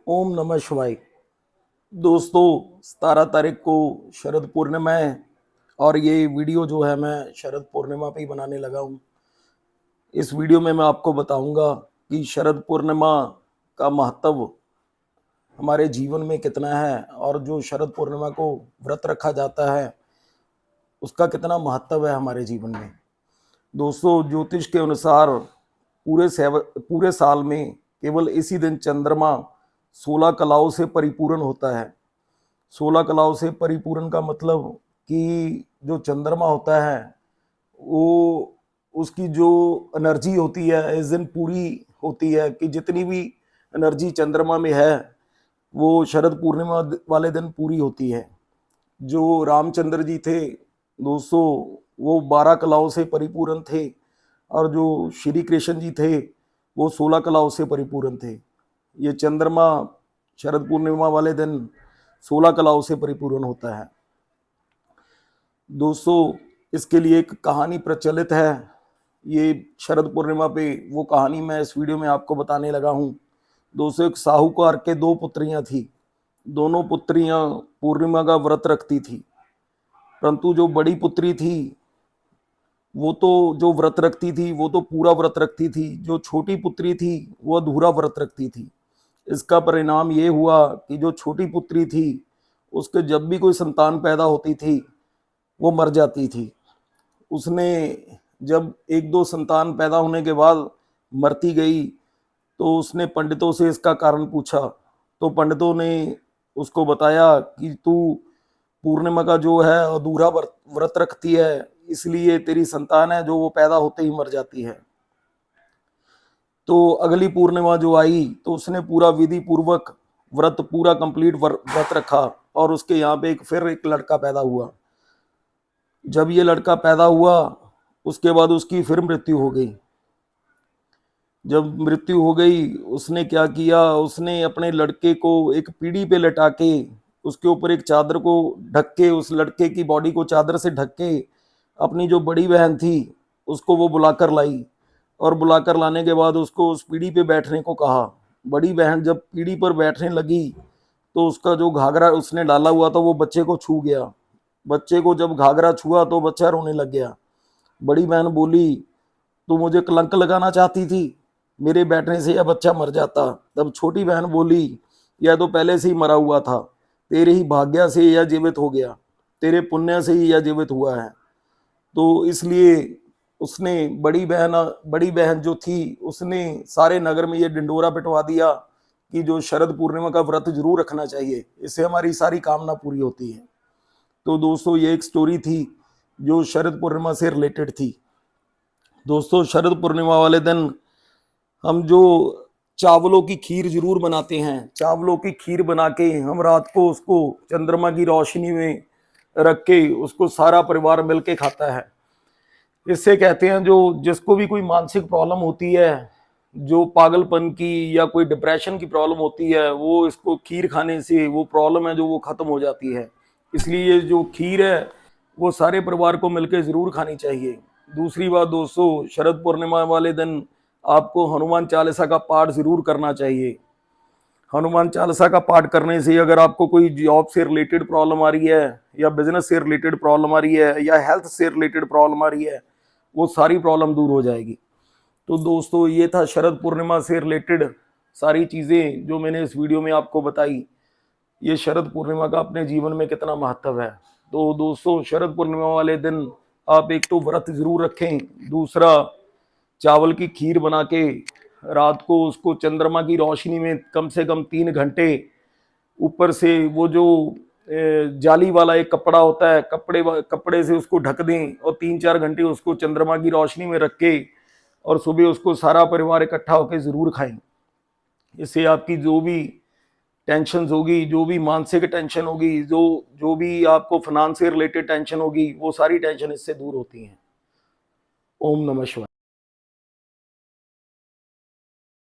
ओम नमः शिवाय। दोस्तों, 17 तारीख को शरद पूर्णिमा है और ये वीडियो जो है मैं शरद पूर्णिमा पे ही बनाने लगा हूँ। इस वीडियो में मैं आपको बताऊंगा कि शरद पूर्णिमा का महत्व हमारे जीवन में कितना है और जो शरद पूर्णिमा को व्रत रखा जाता है उसका कितना महत्व है हमारे जीवन में। दोस्तों, ज्योतिष के अनुसार पूरे साल में केवल इसी दिन चंद्रमा 16 कलाओं से परिपूर्ण होता है। 16 कलाओं से परिपूर्ण का मतलब कि जो चंद्रमा होता है वो उसकी जो एनर्जी होती है इस दिन पूरी होती है कि जितनी भी एनर्जी चंद्रमा में है वो शरद पूर्णिमा वाले दिन पूरी होती है। जो रामचंद्र जी थे दोस्तों, वो 12 कलाओं से परिपूर्ण थे और जो श्री कृष्ण जी थे वो 16 कलाओं से परिपूर्ण थे। ये चंद्रमा शरद पूर्णिमा वाले दिन 16 कलाओं से परिपूर्ण होता है। दोस्तों, इसके लिए एक कहानी प्रचलित है। ये शरद पूर्णिमा पे वो कहानी मैं इस वीडियो में आपको बताने लगा हूँ। दोस्तों, एक साहूकार के दो पुत्रियां थी। दोनों पुत्रियां पूर्णिमा का व्रत रखती थी, परंतु जो बड़ी पुत्री थी वो तो जो व्रत रखती थी वो तो पूरा व्रत रखती थी। जो छोटी पुत्री थी वो अधूरा व्रत रखती थी। इसका परिणाम ये हुआ कि जो छोटी पुत्री थी उसके जब भी कोई संतान पैदा होती थी वो मर जाती थी। उसने जब एक दो संतान पैदा होने के बाद मरती गई तो उसने पंडितों से इसका कारण पूछा। तो पंडितों ने उसको बताया कि तू पूर्णिमा का जो है अधूरा व्रत रखती है, इसलिए तेरी संतान है जो वो पैदा होते ही मर जाती है। तो अगली पूर्णिमा जो आई तो उसने पूरा विधि पूर्वक व्रत पूरा कंप्लीट व्रत रखा और उसके यहाँ पे फिर एक लड़का पैदा हुआ। जब ये लड़का पैदा हुआ उसके बाद उसकी फिर मृत्यु हो गई। जब मृत्यु हो गई उसने क्या किया, उसने अपने लड़के को एक पीढ़ी पे लटा के उसके ऊपर एक चादर को ढक के, उस लड़के की बॉडी को चादर से ढक के अपनी जो बड़ी बहन थी उसको वो बुलाकर लाई और बुलाकर लाने के बाद उसको उस पीढ़ी पे बैठने को कहा। बड़ी बहन जब पीढ़ी पर बैठने लगी तो उसका जो घाघरा उसने डाला हुआ था वो बच्चे को छू गया। बच्चे को जब घाघरा छुआ तो बच्चा रोने लग गया। बड़ी बहन बोली, तू मुझे कलंक लगाना चाहती थी, मेरे बैठने से यह बच्चा मर जाता। तब छोटी बहन बोली, यह तो पहले से ही मरा हुआ था, तेरे ही भाग्य से यह जीवित हो गया, तेरे पुण्य से ही यह जीवित हुआ है। तो इसलिए उसने बड़ी बहन जो थी उसने सारे नगर में ये डिंडोरा पिटवा दिया कि जो शरद पूर्णिमा का व्रत जरूर रखना चाहिए, इससे हमारी सारी कामना पूरी होती है। तो दोस्तों, ये एक स्टोरी थी जो शरद पूर्णिमा से रिलेटेड थी। दोस्तों, शरद पूर्णिमा वाले दिन हम जो चावलों की खीर जरूर बनाते हैं। चावलों की खीर बना के हम रात को उसको चंद्रमा की रोशनी में रख के उसको सारा परिवार मिलके खाता है। इससे कहते हैं जो जिसको भी कोई मानसिक प्रॉब्लम होती है, जो पागलपन की या कोई डिप्रेशन की प्रॉब्लम होती है, वो इसको खीर खाने से वो प्रॉब्लम है जो वो खत्म हो जाती है। इसलिए ये जो खीर है वो सारे परिवार को मिलकर जरूर खानी चाहिए। दूसरी बात दोस्तों, शरद पूर्णिमा वाले दिन आपको हनुमान चालीसा का पाठ जरूर करना चाहिए। हनुमान चालीसा का पाठ करने से अगर आपको कोई जॉब से रिलेटेड प्रॉब्लम आ रही है या बिजनेस से रिलेटेड प्रॉब्लम आ रही है या हेल्थ से रिलेटेड प्रॉब्लम आ रही है, वो सारी प्रॉब्लम दूर हो जाएगी। तो दोस्तों, ये था शरद पूर्णिमा से रिलेटेड सारी चीज़ें जो मैंने इस वीडियो में आपको बताई। ये शरद पूर्णिमा का अपने जीवन में कितना महत्व है। तो दोस्तों, शरद पूर्णिमा वाले दिन आप एक तो व्रत जरूर रखें, दूसरा चावल की खीर बना के रात को उसको चंद्रमा की रोशनी में कम से कम 3 घंटे ऊपर से वो जो जाली वाला एक कपड़ा होता है, कपड़े से उसको ढक दें और 3-4 घंटे उसको चंद्रमा की रोशनी में रख के और सुबह उसको सारा परिवार इकट्ठा होकर जरूर खाएं। इससे आपकी जो भी टेंशन होगी, जो भी मानसिक टेंशन होगी, जो जो भी आपको फाइनेंस से रिलेटेड टेंशन होगी, वो सारी टेंशन इससे दूर होती है। ओम नमः शिवाय।